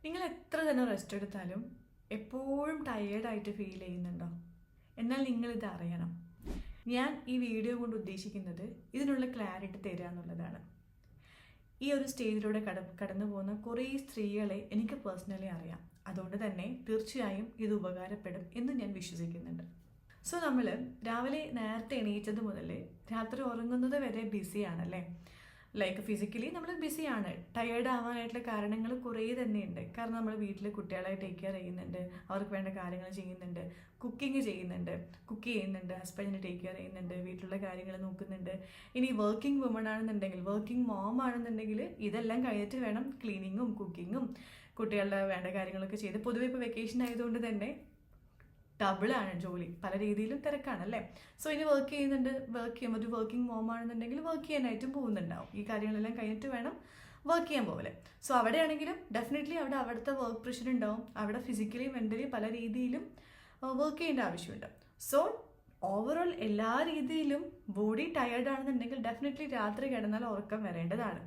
നിങ്ങൾ എത്ര തന്നെ റെസ്റ്റ് എടുത്താലും എപ്പോഴും ടയേർഡായിട്ട് ഫീൽ ചെയ്യുന്നുണ്ടോ? എന്നാൽ നിങ്ങളിത് അറിയണം. ഞാൻ ഈ വീഡിയോ കൊണ്ട് ഉദ്ദേശിക്കുന്നത് ഇതിനുള്ള ക്ലാരിറ്റി തരിക എന്നുള്ളതാണ്. ഈ ഒരു സ്റ്റേജിലൂടെ കടന്നു പോകുന്ന കുറേ സ്ത്രീകളെ എനിക്ക് പേഴ്സണലി അറിയാം. അതുകൊണ്ട് തന്നെ തീർച്ചയായും ഇത് ഉപകാരപ്പെടും എന്ന് ഞാൻ വിശ്വസിക്കുന്നുണ്ട്. സോ നമ്മൾ രാവിലെ നേരത്തെ എണീറ്റത് മുതൽ രാത്രി ഉറങ്ങുന്നത് വരെ ബിസിയാണല്ലേ. ലൈക്ക് ഫിസിക്കലി നമ്മൾ ബിസിയാണ്. ടയേർഡ് ആവാനായിട്ടുള്ള കാരണങ്ങൾ കുറേ തന്നെയുണ്ട്. കാരണം നമ്മൾ വീട്ടിൽ കുട്ടികളെ ടേക്ക് കെയർ ചെയ്യുന്നുണ്ട്, അവർക്ക് വേണ്ട കാര്യങ്ങൾ ചെയ്യുന്നുണ്ട്, കുക്ക് ചെയ്യുന്നുണ്ട്, ഹസ്ബൻഡിനെ ടേക്ക് കെയർ ചെയ്യുന്നുണ്ട്, വീട്ടിലുള്ള കാര്യങ്ങൾ നോക്കുന്നുണ്ട്. ഇനി വർക്കിംഗ് വുമൺ ആണെന്നുണ്ടെങ്കിൽ, വർക്കിംഗ് മോം ആണെന്നുണ്ടെങ്കിൽ ഇതെല്ലാം കഴിഞ്ഞിട്ട് വേണം ക്ലീനിങ്ങും കുക്കിങ്ങും കുട്ടികളുടെ വേണ്ട കാര്യങ്ങളൊക്കെ ചെയ്ത്. പൊതുവെ ഇപ്പോൾ വെക്കേഷൻ ആയതുകൊണ്ട് തന്നെ ഡബിളാണ് ജോലി, പല രീതിയിലും തിരക്കാണല്ലേ. സോ ഇനി വർക്ക് ചെയ്യുന്നുണ്ട്, ഒരു വർക്കിംഗ് മോം ആണെന്നുണ്ടെങ്കിൽ വർക്ക് ചെയ്യാനായിട്ടും പോകുന്നുണ്ടാവും. ഈ കാര്യങ്ങളെല്ലാം കഴിഞ്ഞിട്ട് വേണം വർക്ക് ചെയ്യാൻ പോകലെ. സോ അവിടെയാണെങ്കിലും ഡെഫിനറ്റ്ലി അവിടുത്തെ വർക്ക് പ്രഷർ ഉണ്ടാവും. അവിടെ ഫിസിക്കലി മെൻ്റലി പല രീതിയിലും വർക്ക് ചെയ്യേണ്ട ആവശ്യമുണ്ട്. സോ ഓവറോൾ എല്ലാ രീതിയിലും ബോഡി ടയേർഡ് ആണെന്നുണ്ടെങ്കിൽ ഡെഫിനറ്റ്ലി രാത്രി കിടന്നാൽ ഉറക്കം വരേണ്ടതാണ്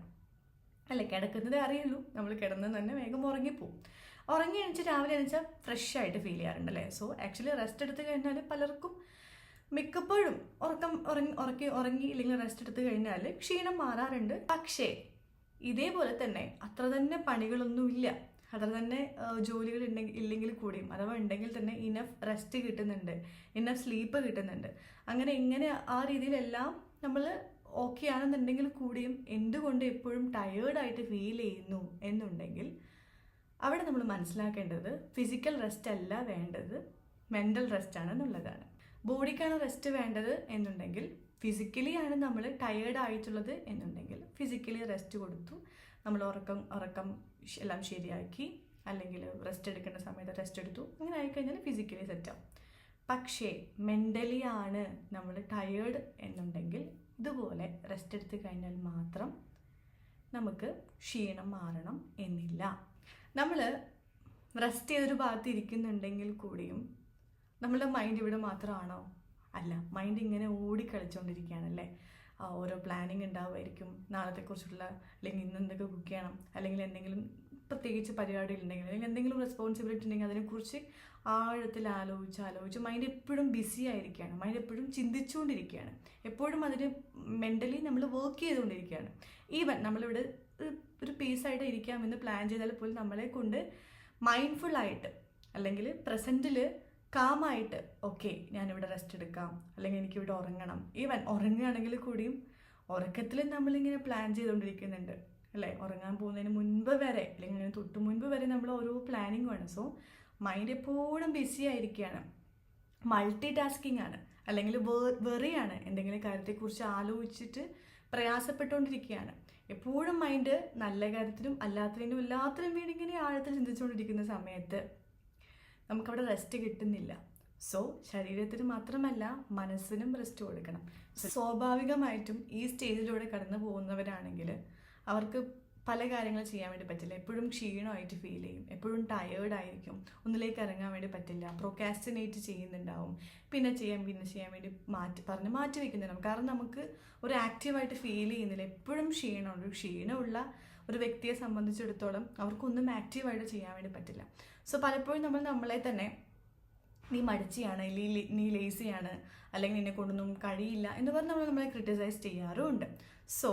അല്ലേ. കിടക്കുന്നതേ അറിയുള്ളൂ, നമ്മൾ കിടന്ന് തന്നെ വേഗം ഉറങ്ങിപ്പോവും. ഉറങ്ങി എണിച്ച് രാവിലെ എണിച്ചാൽ ഫ്രഷ് ആയിട്ട് ഫീൽ ചെയ്യാറുണ്ടല്ലേ. സോ ആക്ച്വലി റെസ്റ്റ് എടുത്ത് കഴിഞ്ഞാൽ പലർക്കും മിക്കപ്പോഴും ഉറങ്ങി ഇല്ലെങ്കിൽ റെസ്റ്റ് എടുത്ത് കഴിഞ്ഞാൽ ക്ഷീണം മാറാറുണ്ട്. പക്ഷേ ഇതേപോലെ തന്നെ അത്ര തന്നെ പണികളൊന്നുമില്ല, അത്ര തന്നെ ജോലികൾ ഇല്ലെങ്കിൽ കൂടിയും, അഥവാ ഉണ്ടെങ്കിൽ തന്നെ ഇനഫ് റെസ്റ്റ് കിട്ടുന്നുണ്ട്, ഇനഫ് സ്ലീപ്പ് കിട്ടുന്നുണ്ട്. അങ്ങനെ ഇങ്ങനെ ആ രീതിയിലെല്ലാം നമ്മൾ ഓക്കെ ആണെന്നുണ്ടെങ്കിൽ കൂടിയും എന്തുകൊണ്ട് എപ്പോഴും ടയേർഡായിട്ട് ഫീൽ ചെയ്യുന്നു എന്നുണ്ടെങ്കിൽ അവിടെ നമ്മൾ മനസ്സിലാക്കേണ്ടത് ഫിസിക്കൽ റെസ്റ്റ് അല്ല വേണ്ടത്, മെൻ്റൽ റെസ്റ്റ് ആണെന്നുള്ളതാണ്. ബോഡിക്കാണ് റെസ്റ്റ് വേണ്ടത് എന്നുണ്ടെങ്കിൽ, ഫിസിക്കലി ആണ് നമ്മൾ ടയേർഡ് ആയിട്ടുള്ളത് എന്നുണ്ടെങ്കിൽ ഫിസിക്കലി റെസ്റ്റ് കൊടുത്തു, നമ്മൾ ഉറക്കം എല്ലാം ശരിയാക്കി, അല്ലെങ്കിൽ റെസ്റ്റ് എടുക്കേണ്ട സമയത്ത് റെസ്റ്റ് എടുത്തു, അങ്ങനെ ആയിക്കഴിഞ്ഞാൽ ഫിസിക്കലി സെറ്റാവും. പക്ഷേ മെൻ്റലി ആണ് നമ്മൾ ടയേർഡ് എന്നുണ്ടെങ്കിൽ ഇതുപോലെ റെസ്റ്റ് എടുത്ത് കഴിഞ്ഞാൽ മാത്രം നമുക്ക് ക്ഷീണം മാറണം എന്നില്ല. നമ്മൾ റെസ്റ്റ് ചെയ്തൊരു ഭാഗത്ത് ഇരിക്കുന്നുണ്ടെങ്കിൽ കൂടിയും നമ്മളുടെ മൈൻഡ് ഇവിടെ മാത്രമാണോ? അല്ല, മൈൻഡ് ഇങ്ങനെ ഓടിക്കളിച്ചുകൊണ്ടിരിക്കുകയാണല്ലേ. ഓരോ പ്ലാനിങ് ഉണ്ടാവുമായിരിക്കും, നാളത്തെക്കുറിച്ചുള്ള, അല്ലെങ്കിൽ ഇന്ന് എന്തൊക്കെ കുക്ക് ചെയ്യണം, അല്ലെങ്കിൽ എന്തെങ്കിലും പ്രത്യേകിച്ച് പരിപാടികളുണ്ടെങ്കിൽ, അല്ലെങ്കിൽ എന്തെങ്കിലും റെസ്പോൺസിബിലിറ്റി ഉണ്ടെങ്കിൽ അതിനെക്കുറിച്ച് ആഴത്തിൽ ആലോചിച്ച് മൈൻഡ് എപ്പോഴും ബിസി ആയിരിക്കുകയാണ്, മൈൻഡ് എപ്പോഴും ചിന്തിച്ചുകൊണ്ടിരിക്കുകയാണ്, എപ്പോഴും അതിന് മെൻ്റലി നമ്മൾ വർക്ക് ചെയ്തുകൊണ്ടിരിക്കുകയാണ്. ഈവൻ നമ്മളിവിടെ ഒരു പീസായിട്ട് ഇരിക്കാമെന്ന് പ്ലാൻ ചെയ്താൽ പോലും നമ്മളെ കൊണ്ട് മൈൻഡ്ഫുള്ളായിട്ട് അല്ലെങ്കിൽ പ്രസൻറ്റിൽ കാമായിട്ട് ഓക്കെ ഞാനിവിടെ റെസ്റ്റ് എടുക്കാം, അല്ലെങ്കിൽ എനിക്കിവിടെ ഉറങ്ങണം, ഈവൻ ഉറങ്ങുകയാണെങ്കിൽ കൂടിയും ഉറക്കത്തിൽ നമ്മളിങ്ങനെ പ്ലാൻ ചെയ്തുകൊണ്ടിരിക്കുന്നുണ്ട് അല്ലേ. ഉറങ്ങാൻ പോകുന്നതിന് മുൻപ് വരെ അല്ലെങ്കിൽ തൊട്ട് മുൻപ് വരെ നമ്മൾ ഓരോ പ്ലാനിങ് ആണ്. സോ മൈൻഡ് എപ്പോഴും ബിസി ആയിരിക്കുകയാണ്, മൾട്ടി ടാസ്കിങ് ആണ്, അല്ലെങ്കിൽ വെറിയാണ്, എന്തെങ്കിലും കാര്യത്തെക്കുറിച്ച് ആലോചിച്ചിട്ട് പ്രയാസപ്പെട്ടുകൊണ്ടിരിക്കുകയാണ്. എപ്പോഴും മൈൻഡ് നല്ല കാര്യത്തിനും എല്ലാത്തിനും വേണ്ടി ഇങ്ങനെ ആഴത്തിൽ ചിന്തിച്ചുകൊണ്ടിരിക്കുന്ന സമയത്ത് നമുക്കവിടെ റെസ്റ്റ് കിട്ടുന്നില്ല. സോ ശരീരത്തിന് മാത്രമല്ല മനസ്സിനും റെസ്റ്റ് കൊടുക്കണം. സ്വാഭാവികമായിട്ടും ഈ സ്റ്റേജിലൂടെ കടന്നു പോകുന്നവരാണെങ്കിൽ അവർക്ക് പല കാര്യങ്ങൾ ചെയ്യാൻ വേണ്ടി പറ്റില്ല. എപ്പോഴും ക്ഷീണമായിട്ട് ഫീൽ ചെയ്യും, എപ്പോഴും ടയേർഡായിരിക്കും, ഒന്നിലേക്ക് ഇറങ്ങാൻ വേണ്ടി പറ്റില്ല, പ്രൊക്കാസ്റ്റിനേറ്റ് ചെയ്യുന്നുണ്ടാവും, പിന്നെ ചെയ്യാൻ വേണ്ടി മാറ്റി വയ്ക്കുന്നുണ്ടാവും. കാരണം നമുക്ക് ഒരു ആക്റ്റീവായിട്ട് ഫീൽ ചെയ്യുന്നില്ല, എപ്പോഴും ക്ഷീണമുണ്ട്. ഒരു ക്ഷീണമുള്ള ഒരു വ്യക്തിയെ സംബന്ധിച്ചിടത്തോളം അവർക്കൊന്നും ആക്റ്റീവായിട്ട് ചെയ്യാൻ വേണ്ടി പറ്റില്ല. സോ പലപ്പോഴും നമ്മളെ തന്നെ നീ മടിച്ചിയാണ്, നീ ലേസിയാണ്, അല്ലെങ്കിൽ നിന്നെ കൊണ്ടൊന്നും കഴിയില്ല എന്ന് പറഞ്ഞ് നമ്മളെ ക്രിട്ടിസൈസ് ചെയ്യാറുമുണ്ട്. സോ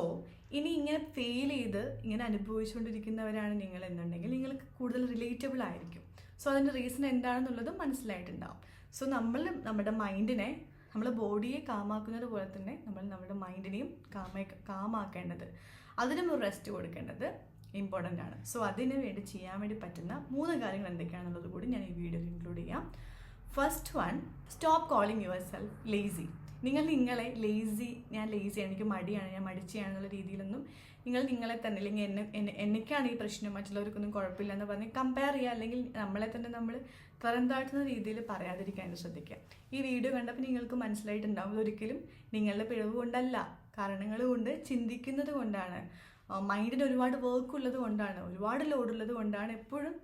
ഇനി ഇങ്ങനെ ഫെയിൽ ചെയ്ത് ഇങ്ങനെ അനുഭവിച്ചുകൊണ്ടിരിക്കുന്നവരാണ് നിങ്ങൾ എന്നുണ്ടെങ്കിൽ നിങ്ങൾക്ക് കൂടുതൽ റിലേറ്റബിൾ ആയിരിക്കും. സോ അതിൻ്റെ റീസൺ എന്താണെന്നുള്ളതും മനസ്സിലായിട്ടുണ്ടാവും. സോ നമ്മുടെ മൈൻഡിനെ, നമ്മുടെ ബോഡിയെ കാമാക്കുന്നത് പോലെ തന്നെ നമ്മുടെ മൈൻഡിനെയും കാമാക്കേണ്ടത്, അതിനും ഒരു റെസ്റ്റ് കൊടുക്കേണ്ടത് ഇമ്പോർട്ടൻ്റ് ആണ്. സോ അതിന് വേണ്ടി ചെയ്യാൻ വേണ്ടി പറ്റുന്ന 3 കാര്യങ്ങൾ എന്തൊക്കെയാണെന്നുള്ളത് കൂടി ഞാൻ ഈ വീഡിയോയിൽ ഇൻക്ലൂഡ് ചെയ്യാം. First one, stop calling your self lazy. നിങ്ങളെ ലേസി, ഞാൻ ലേസിയാണ്, എനിക്ക് മടിയാണ്, ഞാൻ മടിച്ചാണെന്നുള്ള രീതിയിലൊന്നും നിങ്ങളെ തന്നെ, അല്ലെങ്കിൽ എനിക്കാണ് ഈ പ്രശ്നം, മറ്റുള്ളവർക്കൊന്നും കുഴപ്പമില്ല എന്ന് പറഞ്ഞ് കമ്പയർ ചെയ്യുക, അല്ലെങ്കിൽ നമ്മളെ തന്നെ നമ്മൾ തരം താഴ്ത്തുന്ന രീതിയിൽ പറയാതിരിക്കാൻ ശ്രദ്ധിക്കുക. ഈ വീഡിയോ കണ്ടപ്പോൾ നിങ്ങൾക്ക് മനസ്സിലായിട്ടുണ്ടാവും ഒരിക്കലും നിങ്ങളുടെ പിഴവ് കൊണ്ടല്ല, കാരണങ്ങൾ കൊണ്ട്, ചിന്തിക്കുന്നത് കൊണ്ടാണ്, മൈൻഡിന് ഒരുപാട് വർക്ക് ഉള്ളത് കൊണ്ടാണ്, ഒരുപാട് ലോഡ് ഉള്ളത് കൊണ്ടാണ് എപ്പോഴും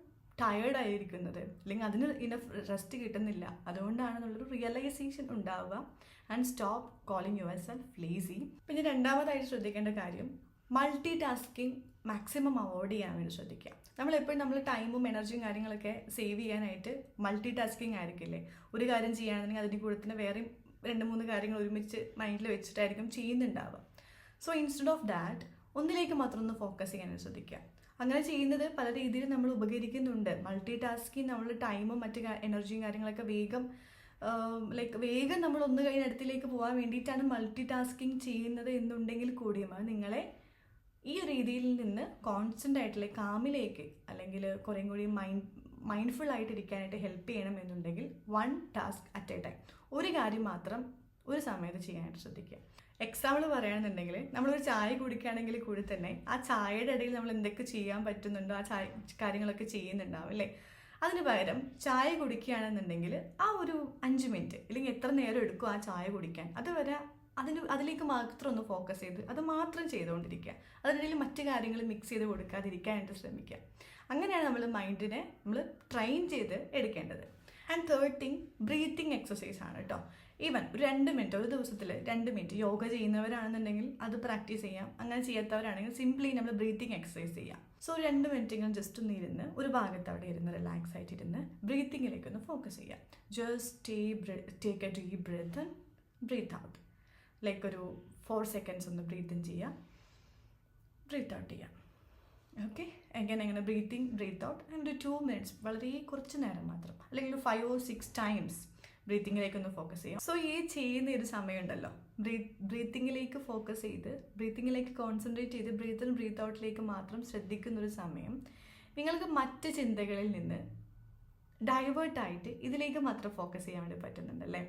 ടയേർഡായിരിക്കുന്നത്, അല്ലെങ്കിൽ അതിന് ഇനഫ് റെസ്റ്റ് കിട്ടുന്നില്ല. അതുകൊണ്ടാണെന്നുള്ളൊരു റിയലൈസേഷൻ ഉണ്ടാവുക. And stop calling your self lazy. പിന്നെ രണ്ടാമതായിട്ട് ശ്രദ്ധിക്കേണ്ട കാര്യം, മൾട്ടി ടാസ്കിങ് മാക്സിമം അവോയ്ഡ് ചെയ്യാൻ വേണ്ടി ശ്രദ്ധിക്കുക. നമ്മളെപ്പോഴും നമ്മൾ ടൈമും എനർജിയും കാര്യങ്ങളൊക്കെ സേവ് ചെയ്യാനായിട്ട് മൾട്ടി ടാസ്കിങ് ആയിരിക്കില്ലേ. ഒരു കാര്യം ചെയ്യുകയാണെന്നുണ്ടെങ്കിൽ അതിൻ്റെ കൂടെ തന്നെ വേറെയും 2-3 കാര്യങ്ങൾ ഒരുമിച്ച് മൈൻഡിൽ വെച്ചിട്ടായിരിക്കും ചെയ്യുന്നുണ്ടാവുക. സോ ഇൻസ്റ്റെഡ് ഓഫ് ദാറ്റ് ഒന്നിലേക്ക് മാത്രം ഒന്ന് ഫോക്കസ് ചെയ്യാനായിട്ട് ശ്രദ്ധിക്കുക. അങ്ങനെ ചെയ്യുന്നത് പല രീതിയിൽ നമ്മൾ ഉപകരിക്കുന്നുണ്ട്. മൾട്ടി ടാസ്കിങ് നമ്മൾ ടൈമും മറ്റ് എനർജിയും കാര്യങ്ങളൊക്കെ വേഗം നമ്മൾ ഒന്ന് കഴിഞ്ഞ അടുത്തിലേക്ക് പോകാൻ വേണ്ടിയിട്ടാണ് മൾട്ടി ടാസ്കിങ് ചെയ്യുന്നത് എന്നുണ്ടെങ്കിൽ കൂടിയും അത് നിങ്ങളെ ഈ രീതിയിൽ നിന്ന് കോൺസ്റ്റൻ്റ് ആയിട്ടുള്ള കാമിലേക്ക് അല്ലെങ്കിൽ കുറേ കൂടി മൈൻഡ്ഫുൾ ആയിട്ടിരിക്കാനായിട്ട് ഹെൽപ്പ് ചെയ്യണം എന്നുണ്ടെങ്കിൽ 1 ടാസ്ക് അറ്റ് എ ടൈം, ഒരു കാര്യം മാത്രം ഒരു സമയത്ത് ചെയ്യാനായിട്ട് ശ്രദ്ധിക്കുക. എക്സാമ്പിൾ പറയുകയാണെന്നുണ്ടെങ്കിൽ നമ്മളൊരു ചായ കുടിക്കുകയാണെങ്കിൽ കൂടി തന്നെ ആ ചായയുടെ ഇടയിൽ നമ്മൾ എന്തൊക്കെ ചെയ്യാൻ പറ്റുന്നുണ്ടോ ആ കാര്യങ്ങളൊക്കെ ചെയ്യുന്നുണ്ടാവും അല്ലേ. അതിന് പകരം ചായ കുടിക്കുകയാണെന്നുണ്ടെങ്കിൽ ആ ഒരു 5 മിനിറ്റ് അല്ലെങ്കിൽ എത്ര നേരം എടുക്കും ആ ചായ കുടിക്കാൻ, അതുവരെ അതിലേക്ക് മാത്രം ഒന്ന് ഫോക്കസ് ചെയ്ത് അത് മാത്രം ചെയ്തുകൊണ്ടിരിക്കുക. അതിനിടയിൽ മറ്റു കാര്യങ്ങൾ മിക്സ് ചെയ്ത് കൊടുക്കാതിരിക്കാനായിട്ട് ശ്രമിക്കുക. അങ്ങനെയാണ് നമ്മൾ മൈൻഡിനെ ട്രെയിൻ ചെയ്ത് എടുക്കേണ്ടത്. And third thing breathing exercise ആണ് കേട്ടോ. ഈവൻ ഒരു 2 മിനിറ്റ്, ഒരു ദിവസത്തിൽ 2 മിനിറ്റ് യോഗ ചെയ്യുന്നവരാണെന്നുണ്ടെങ്കിൽ അത് പ്രാക്ടീസ് ചെയ്യാം. അങ്ങനെ ചെയ്യാത്തവരാണെങ്കിൽ സിംപ്ലി നമ്മൾ ബ്രീത്തിങ് എക്സസൈസ് ചെയ്യാം. സോ 2 മിനിറ്റെങ്കിലും ജസ്റ്റ് ഒന്ന് ഇരുന്ന് ഒരു ഭാഗത്ത് അവിടെ ഇരുന്ന് റിലാക്സ് ആയിട്ടിരുന്ന് ബ്രീത്തിങ്ങിലേക്ക് ഒന്ന് ഫോക്കസ് ചെയ്യാം. Just take a deep breath in, breath out. Like ഒരു 4 സെക്കൻഡ്സ് ഒന്ന് ബ്രീത്ത് ഇൻ ചെയ്യാം, ബ്രീത്ത് ഔട്ട് ചെയ്യാം. ഓക്കെ, എങ്ങനെ breath in breath out and 2 minutes, വളരെ കുറച്ച് നേരം മാത്രം, അല്ലെങ്കിൽ 5 or 6 ടൈംസ് ബ്രീത്തിങ്ങിലേക്ക് ഒന്ന് ഫോക്കസ് ചെയ്യാം. സോ ഈ ചെയ്യുന്ന ഒരു സമയമുണ്ടല്ലോ, ബ്രീത്തിങ്ങിലേക്ക് ഫോക്കസ് ചെയ്ത് ബ്രീത്തിങ്ങിലേക്ക് കോൺസെൻട്രേറ്റ് ചെയ്ത് ബ്രീത്ത് ഇൻ ബ്രീത്ത് ഔട്ടിലേക്ക് മാത്രം ശ്രദ്ധിക്കുന്നൊരു സമയം നിങ്ങൾക്ക് മറ്റ് ചിന്തകളിൽ നിന്ന് ഡൈവേർട്ടായിട്ട് ഇതിലേക്ക് മാത്രം ഫോക്കസ് ചെയ്യാൻ വേണ്ടി പറ്റുന്നുണ്ടല്ലേ.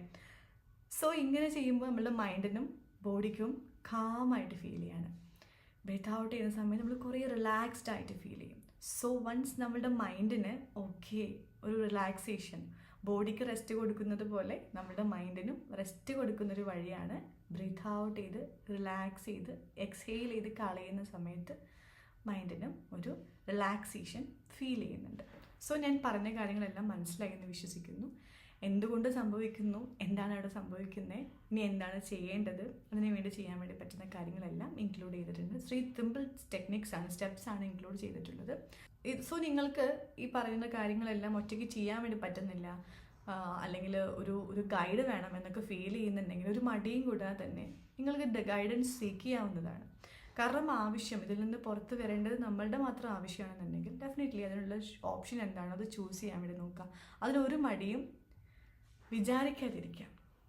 സോ ഇങ്ങനെ ചെയ്യുമ്പോൾ നമ്മളുടെ മൈൻഡിനും ബോഡിക്കും കാമായിട്ട് ഫീൽ ചെയ്യാണ്. ബ്രീത്ത് ഔട്ട് ചെയ്യുന്ന സമയം നമ്മൾ കുറേ റിലാക്സ്ഡ് ആയിട്ട് ഫീൽ ചെയ്യും. സോ വൺസ് നമ്മളുടെ മൈൻഡിന് ഓക്കെ ഒരു റിലാക്സേഷൻ, ബോഡിക്ക് റെസ്റ്റ് കൊടുക്കുന്നത് പോലെ നമ്മുടെ മൈൻഡിനും റെസ്റ്റ് കൊടുക്കുന്നൊരു വഴിയാണ് ബ്രീത്ത് ഔട്ട് ചെയ്ത് റിലാക്സ് ചെയ്ത് എക്സ്ഹെയിൽ ചെയ്ത് കളയുന്ന സമയത്ത് മൈൻഡിനും ഒരു റിലാക്സേഷൻ ഫീൽ ചെയ്യുന്നുണ്ട്. സോ ഞാൻ പറഞ്ഞ കാര്യങ്ങളെല്ലാം മനസ്സിലായി എന്ന് വിശ്വസിക്കുന്നു. എന്തുകൊണ്ട് സംഭവിക്കുന്നു, എന്താണ് അവിടെ സംഭവിക്കുന്നത്, ഇനി എന്താണ് ചെയ്യേണ്ടത്, അതിനു വേണ്ടി ചെയ്യാൻ വേണ്ടി പറ്റുന്ന കാര്യങ്ങളെല്ലാം ഇൻക്ലൂഡ് ചെയ്തിട്ടുണ്ട്. സിമ്പിൾ ടെക്നിക്സ് ആണ്, സ്റ്റെപ്സ് ആണ് ഇൻക്ലൂഡ് ചെയ്തിട്ടുള്ളത്. സോ നിങ്ങൾക്ക് ഈ പറയുന്ന കാര്യങ്ങളെല്ലാം ഒറ്റയ്ക്ക് ചെയ്യാൻ വേണ്ടി പറ്റുന്നില്ല, അല്ലെങ്കിൽ ഒരു ഗൈഡ് വേണം എന്നൊക്കെ ഫീൽ ചെയ്യുന്നുണ്ടെങ്കിൽ ഒരു മടിയും കൂടാതെ തന്നെ നിങ്ങൾക്ക് ഗൈഡൻസ് സീക്ക് ചെയ്യാവുന്നതാണ്. കാരണം ഇതിൽ നിന്ന് പുറത്ത് വരേണ്ടത് നമ്മളുടെ മാത്രം ആവശ്യമാണെന്നുണ്ടെങ്കിൽ ഡെഫിനറ്റ്ലി അതിനുള്ള ഓപ്ഷൻ എന്താണോ അത് ചൂസ് ചെയ്യാൻ വേണ്ടി നോക്കുക. അതിനൊരു മടിയും വിചാരിക്കാതിരിക്കുക.